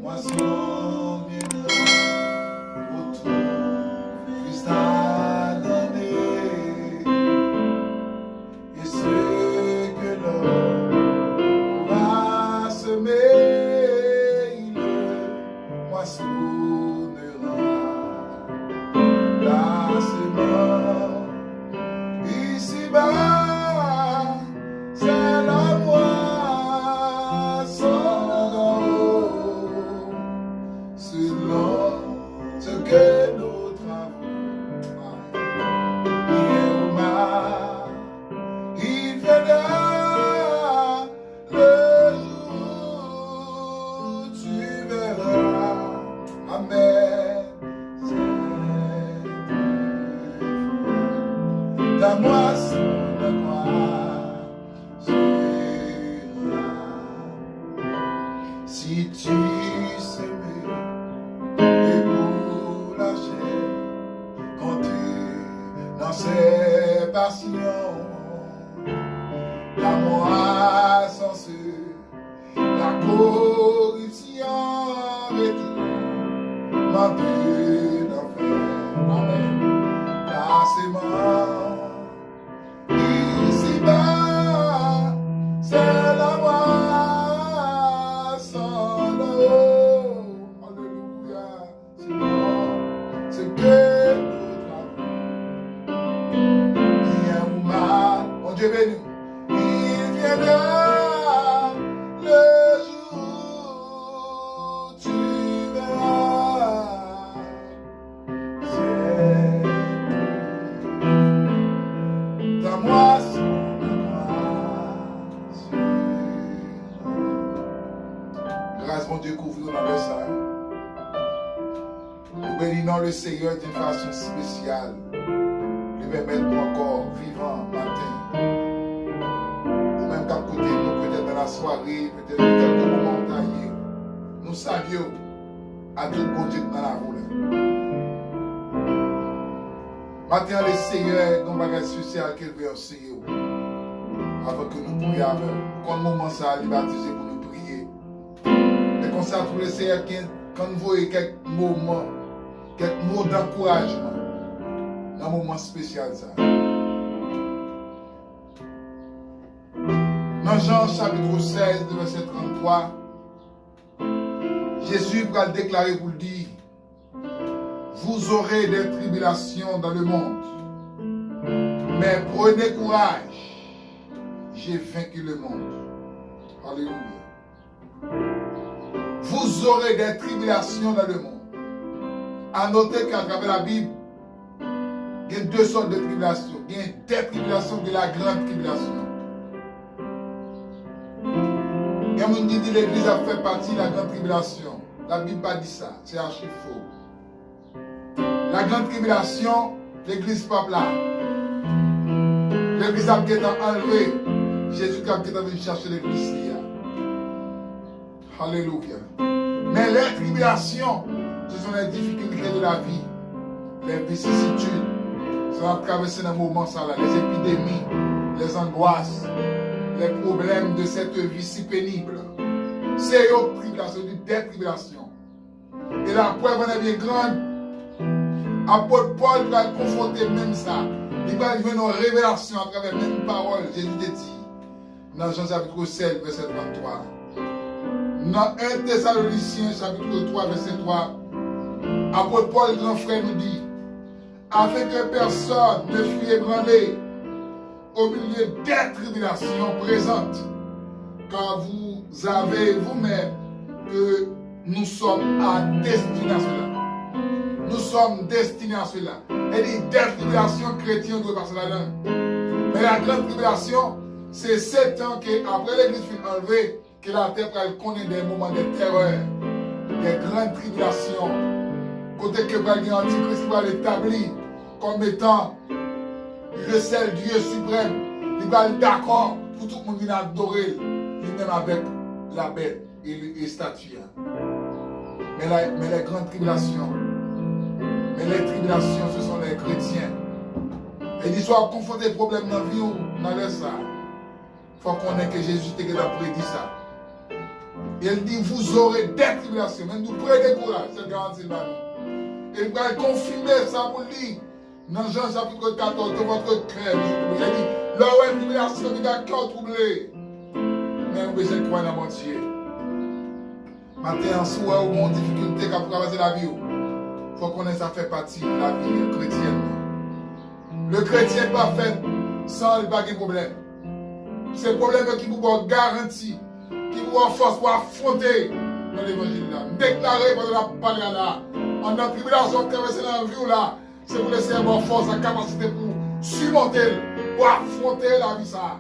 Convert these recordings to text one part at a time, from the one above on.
moisson viendra pour tout cristal donné. Et ce que l'homme va semer, il moissonnera. La semence ici-bas, c'est la moisson d'en haut, selon ce que nous travaux. Il viendra le jour où tu verras. Amen. Ta moisson de gloire sera. Si tu s'aimais et pour lâcher, compter dans ses passions, la moisson c'est la corruption et tout, manquer d'enfer. Amen. La sémence ici-bas, c'est la moisson là-haut. Alléluia. C'est que nous travaux. Bien ou mal, mon Dieu béni, il viendra le jour où tu verras. C'est ta moisson de gloire. Grâce mon Dieu couvre dans le sang. Nous bénissons le Seigneur d'une façon spéciale. Lui permettre encore vivant matin. Ou même qu'à côté nous, peut-être dans la soirée, peut-être quelques moments taillés. Nous savions à tout bon Dieu dans la roue. Maintenant, le Seigneur, nous avons spécial qu'il veut essayer. Avant que nous prions avec vous. Quand le moment ça, il va baptiser pour nous prier. Mais comme ça, pour le Seigneur, quand nous voyons quelques moments, quelques mots d'encouragement, dans un moment spécial, ça. Dans Jean chapitre 16, verset 33, Jésus va le déclarer pour le dire. Vous aurez des tribulations dans le monde, mais prenez courage, j'ai vaincu le monde. Alléluia. Vous aurez des tribulations dans le monde. À noter qu'à travers la Bible, il y a deux sortes de tribulations. Il y a des tribulations et la grande tribulation. Il y a des gens qui disent que l'Église a fait partie de la grande tribulation. La Bible n'a pas dit ça, c'est archi faux. La grande tribulation, l'église pas là. L'église a été enlevée. Jésus a été venu chercher l'église. Alléluia. Mais les tribulations, ce sont les difficultés de la vie, les vicissitudes. Ça va traverser dans moments ça là, les épidémies, les angoisses, les problèmes de cette vie si pénible. C'est une tribulation, des tribulations. Et la preuve en est bien grande. Apôtre Paul va confronter même ça. Il va lui donner une révélation à travers la même parole. Jésus te dit dans Jean chapitre 7, verset 33. Dans 1 Thessaloniciens chapitre 3, verset 3, apôtre Paul, grand frère, nous dit, afin que personne ne fût ébranlé au milieu des tribulations présentes, car vous avez vous-même que nous sommes à destination. Nous sommes destinés à cela. Et les tribulations chrétiennes doivent passer là-dedans. Mais la grande tribulation, c'est 7 ans qu'après l'église fut enlevée, que la terre connaît des moments de terreur, des grandes tribulations. Côté que l'Antichrist va l'établir comme étant le seul Dieu suprême. Il va être d'accord pour tout le monde venir adorer, lui-même avec la bête et les statues. Mais les grandes tribulations, mais les tribulations, ce sont les chrétiens. Et ils sont confrontés aux problèmes dans la vie ou dans le ça. Il faut qu'on ait que Jésus t'a prédit ça. Il dit, vous aurez des tribulations. Même nous prenez courage, c'est garanti là. Et il va confirmer ça pour lui. Dans Jean chapitre 14, de votre cœur. Il dit, là où il y a une tribulation, il y a un cœur troublé. Mais vous besoin de croire dans mon Dieu. Maintenant, si vous avez une difficulté pour traverser la vie, il faut qu'on ait ça fait partie de la vie chrétienne. Le chrétien parfait, sans pas de problème. C'est le problème qui vous garantit, qui vous force pour affronter dans l'évangile là. Déclarer pendant la parole là. En la tribulation, traverser la vie là, c'est pour laisser avoir force, la capacité pour surmonter, pour affronter la vie ça.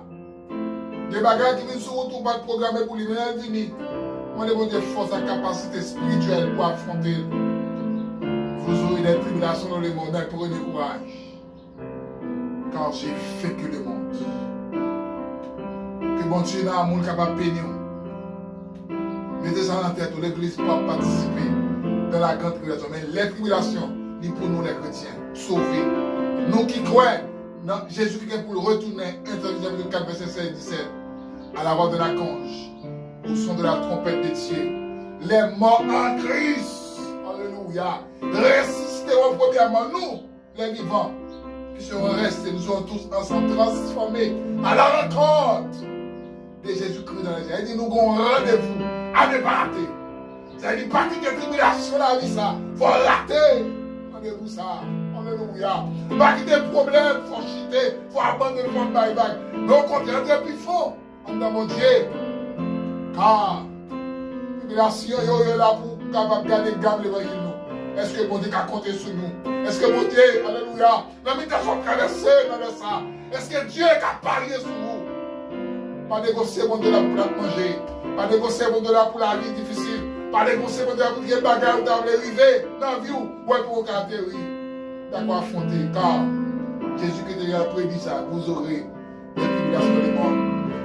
Des bagages qui viennent sur vous, tout pas programmé pour lui, mais elle vient. Moi, je demande force, la capacité spirituelle pour affronter. Vous aurez des tribulations dans le monde, mais prenez courage. Car j'ai fait que le monde. Que bon Dieu n'a un monde capable de bénir. Mettez ça dans la tête, l'église peut participer dans la grande tribulation. Mais les tribulations, c'est pour nous les chrétiens, sauvés. Nous qui croyons dans Jésus qui est pour retourner, 1 Thessaloniciens 4, verset 16 et 17, à la voix de la conge, au son de la trompette de Dieu. Les morts en Christ, alléluia, résisteront premièrement, nous, les vivants, qui seront restés, nous serons tous ensemble transformés à la rencontre de Jésus-Christ dans les airs. Il dit, nous avons rendez-vous à ne pas rater. Ça dit, pas qu'il y ait tribulation dans la vie, ça, il faut rater. Rendez-vous ça, alléluia. Pas qu'il y ait des problèmes, il faut chuter, il faut abandonner, il faut bye-bye. Mais au contraire, c'est plus fort, en mon Dieu. Car, tribulation, il est là pour capable de garder gamme l'évangile. Est-ce que bon Dieu a compté sur nous? Est-ce que bon Dieu, alléluia, la méditation traversée dans le sang, est-ce que Dieu a parié sur vous? Pas négocier bon Dieu là pour la manger, pas négocier bon Dieu là pour la vie difficile, pas négocier bon Dieu là pour les bagages où vous avez arrivé dans la vie où vous pour caractériser. D'accord, affronter, car Jésus-Christ a prédit ça, vous aurez des tribulations dans le monde.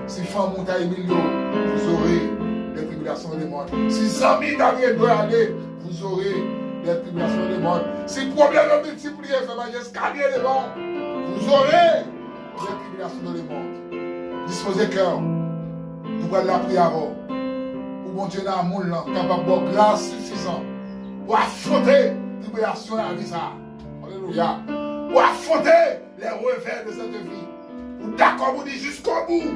Si femme monte à Emilio, vous aurez des tribulations dans le monde. Si 100 000 David doit aller, vous aurez des tribulations dans le monde. Si le problème est multiplié, fait escalier devant, vous aurez des tribulations dans le monde. Disposez cœur, nous allons la prière. Pour bon Dieu dans le monde, capable de grâce suffisante pour affronter les tribulations dans la vie. Alléluia. Pour affronter les revers de cette vie. Pour d'accord, vous dites jusqu'au bout.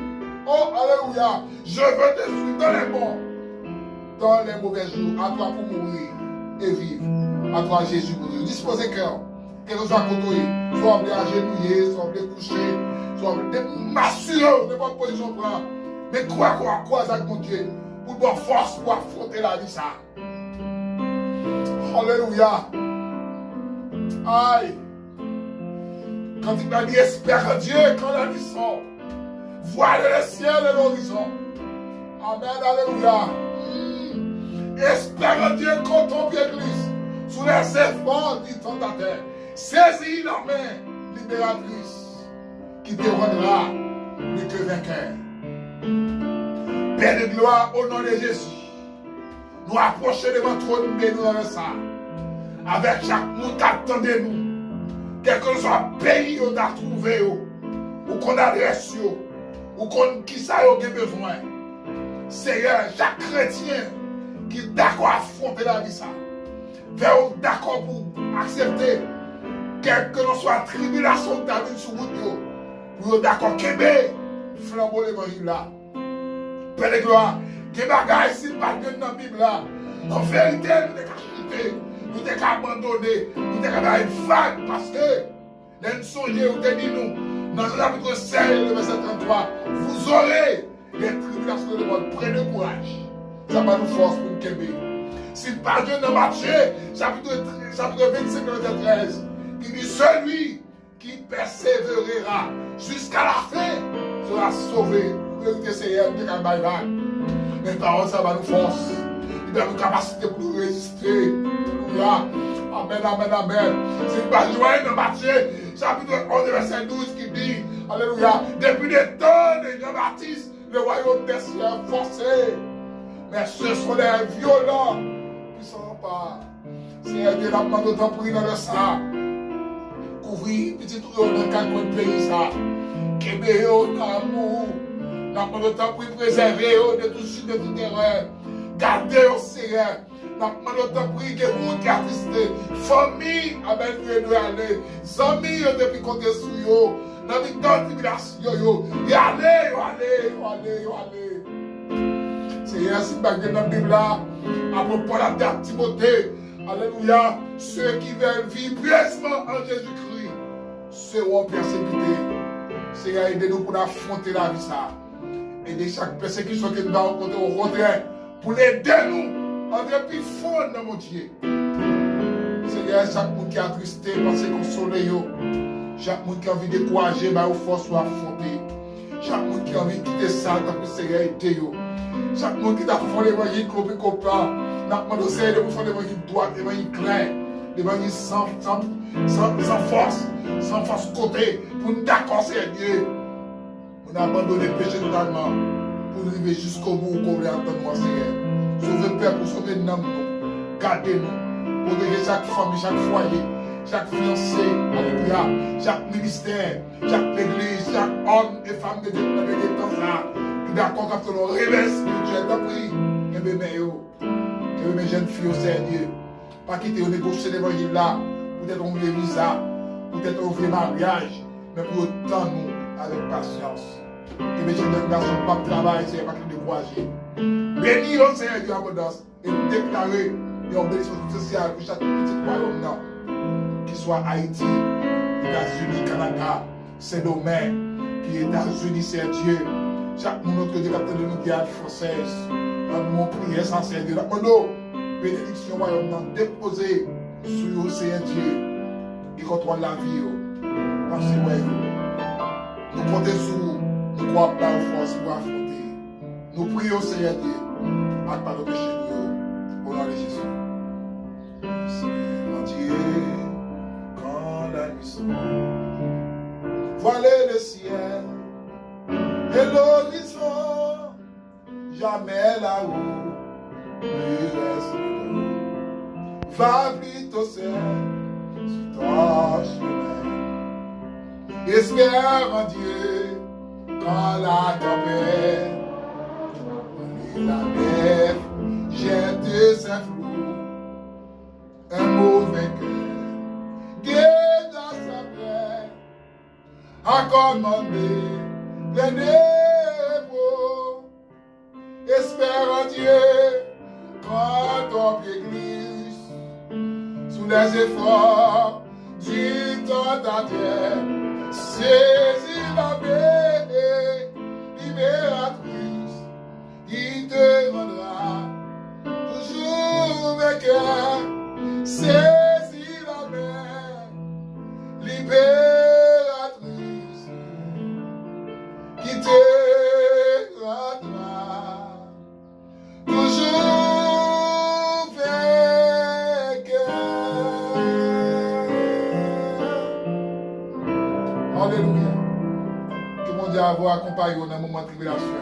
Oh, alléluia. Je veux te suivre dans les bons, dans les mauvais jours, à toi pour mourir et vivre. À toi, Jésus, pour Dieu. Disposez cœur. Quel que soit côtoyé, soit appelé à genouiller, soit appelé coucher, soit appelé m'assurer de votre position prendre. Mais quoi, avec mon Dieu, pour avoir force pour affronter la vie, ça. Alléluia. Aïe. Quand il m'a dit, espère en Dieu, quand la vie sort, voile le ciel et l'horizon. Amen, alléluia. Espère en Dieu, contemple l'église, sous les efforts du tentateur. Saisis la main libératrice qui te rendra plus que vainqueur. Père de gloire, au nom de Jésus, nous approchons devant le trône de nous dans le sang. Avec chaque monde qui attendait nous, quel que soit le pays où on a trouvé, où qu'on a reçu, où qu'on qui ça a besoin. Seigneur, chaque chrétien qui est d'accord à affronter la vie, ça, d'accord pour accepter quelle que soit la tribulation que tu as vue sur vous, pour d'accord qu'aimer, flambeau l'évangile là. Père de gloire, qui bagaille ici, pas de dans la Bible là. En vérité, nous sommes capables nous sommes abandonnés, nous sommes capables de vague parce que les songes ou dit nous, dans le chapitre 16, le verset 33, vous aurez des tribulations de monde, prenez courage. Ça va nous force pour nous québer. Si par Dieu dans Matthieu, chapitre 25, verset 13, il dit celui qui persévérera jusqu'à la fin sera sauvé. Vérité, Seigneur, nous sommes capables. Mais paroles, ça va nous force. Il a une capacité pour nous résister. Alléluia. Amen, amen, amen. C'est pas joyeux dans Matthieu, chapitre 11, verset 12, qui dit, alléluia, depuis le temps de Jean-Baptiste, le royaume des cieux est forcé. Mais ce sont les violents qui sont pas. Seigneur Dieu, n'a pas d'autant pris dans le sang. Couvrir petit trou dans le cadre de pays, ça. Québéo, d'amour. N'a pas d'autant pris préserver de tout suite de toute erreur. garder au Seigneur. Nous demandons de prier que vous qui attristé. Famille, amen, nous aller. Amis, depuis qu'on est sous yo. Dans les temps de tribulation, yo. Y allez. Seigneur, si vous avez dans la Bible là, à propos de la terre Timothée, alléluia, ceux qui veulent vivre pieusement en Jésus-Christ seront persécutés. Seigneur, aidez-nous pour affronter la vie ça. Aidez chaque persécution que nous avons rencontrée au contraire pour l'aider nous en dépit fond dans mon Dieu. Seigneur, chaque monde qui est attristé parce qu'on soleil, chaque monde qui a envie de décourager, mais au force soit affronté. Chaque monde qui a envie de quitter ça, tant que Seigneur aidez yo. Chaque monde qui a fait l'évangile copain, n'a pas de Seigneur de faire l'évangile droit, l'évangile clair, l'évangile sans force côté, pour nous d'accord, Seigneur. On a abandonné le péché totalement pour nous arriver jusqu'au bout où on veut entendre moi, Seigneur. Sauvez le peuple, sauvez le nom, gardez-nous, protéger chaque famille, chaque foyer, chaque fiancé, alléluia, chaque ministère, chaque église, chaque homme et femme de Dieu dans les temps là, qui d'accord avec nos réveils spirituels, d'après, que mes jeunes filles au Seigneur, pas quitter au négocier l'évangile là, peut-être on voulait visa, peut-être on voulait mariage, mais pour autant nous, avec patience. Que mes jeunes garçons ne pas travailler, c'est pas qu'ils décourager. Bénis au Seigneur de l'abondance et nous déclarer une bénédiction sociale pour chaque petit royaume qui soit Haïti, États-Unis, Canada, Saint-Domingue, qui est États-Unis, c'est Dieu. Chaque monde que Dieu a de nous guerre française, dans mon prière sans Seigneur, la bénédiction royaume déposée sur l'océan Dieu et contrôle la vie. Parce que nous comptons sur vous, nous croyons pas en force pour affronter. Nous prions Seigneur Dieu, à part le péché nous, au nom de Jésus. Seigneur Dieu, quand la nuit sombre, voilez le ciel et l'horizon, jamais là-haut, plus reste l'eau. Va plutôt seul sur ton chemin. Espère en Dieu quand la tempête et la mer jette ses flots. Un mauvais cœur guette dans sa plaie a commandé les névraux. Espère en Dieu quand ton pied glisse sous les efforts du tentateur. Saisis la paix libératrice, il te rendra toujours vainqueur. Saisis la main libératrice, qui te rendra toujours vainqueur. Alléluia. Que mon Dieu avoir accompagné dans un moment de tribulation,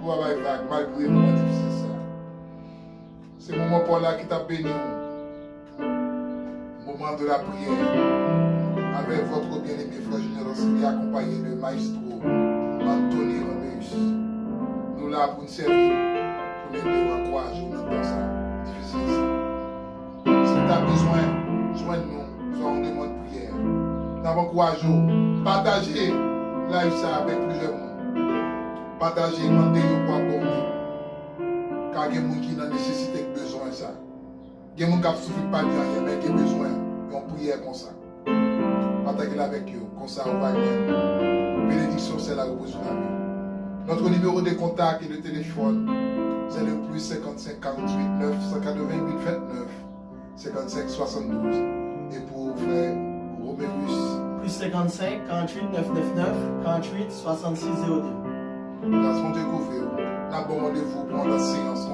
pour avoir été malgré le moment difficile. C'est le moment pour là qui t'a béni. Moment de la prière. Avec votre bien-aimé frère Générosité, accompagné de Maestro Anthony Romeus. Nous là pour nous servir, pour nous aider à encourager dans ça difficile. Si tu as besoin, joigne-nous, soit en demande de prière. Nous encourageons, partagez live ça avec plusieurs monde. Partagez, demandez-vous pour abonner. Car il y a des gens qui ont nécessité de besoin de ça. Il y a des gens qui ne souffrent pas de rien, mais qui ont besoin d'une prière comme ça. Partagez-la avec eux, comme ça on va bien. Bénédiction, c'est la repose sur la vie. Notre numéro de contact et de téléphone, c'est le plus 55 48 9 188 29 55 72. Et pour frère Romeus, plus 55 48 999 48 66 02. Grâce mon Dieu couvert. Nous avons rendez-vous pour la séance.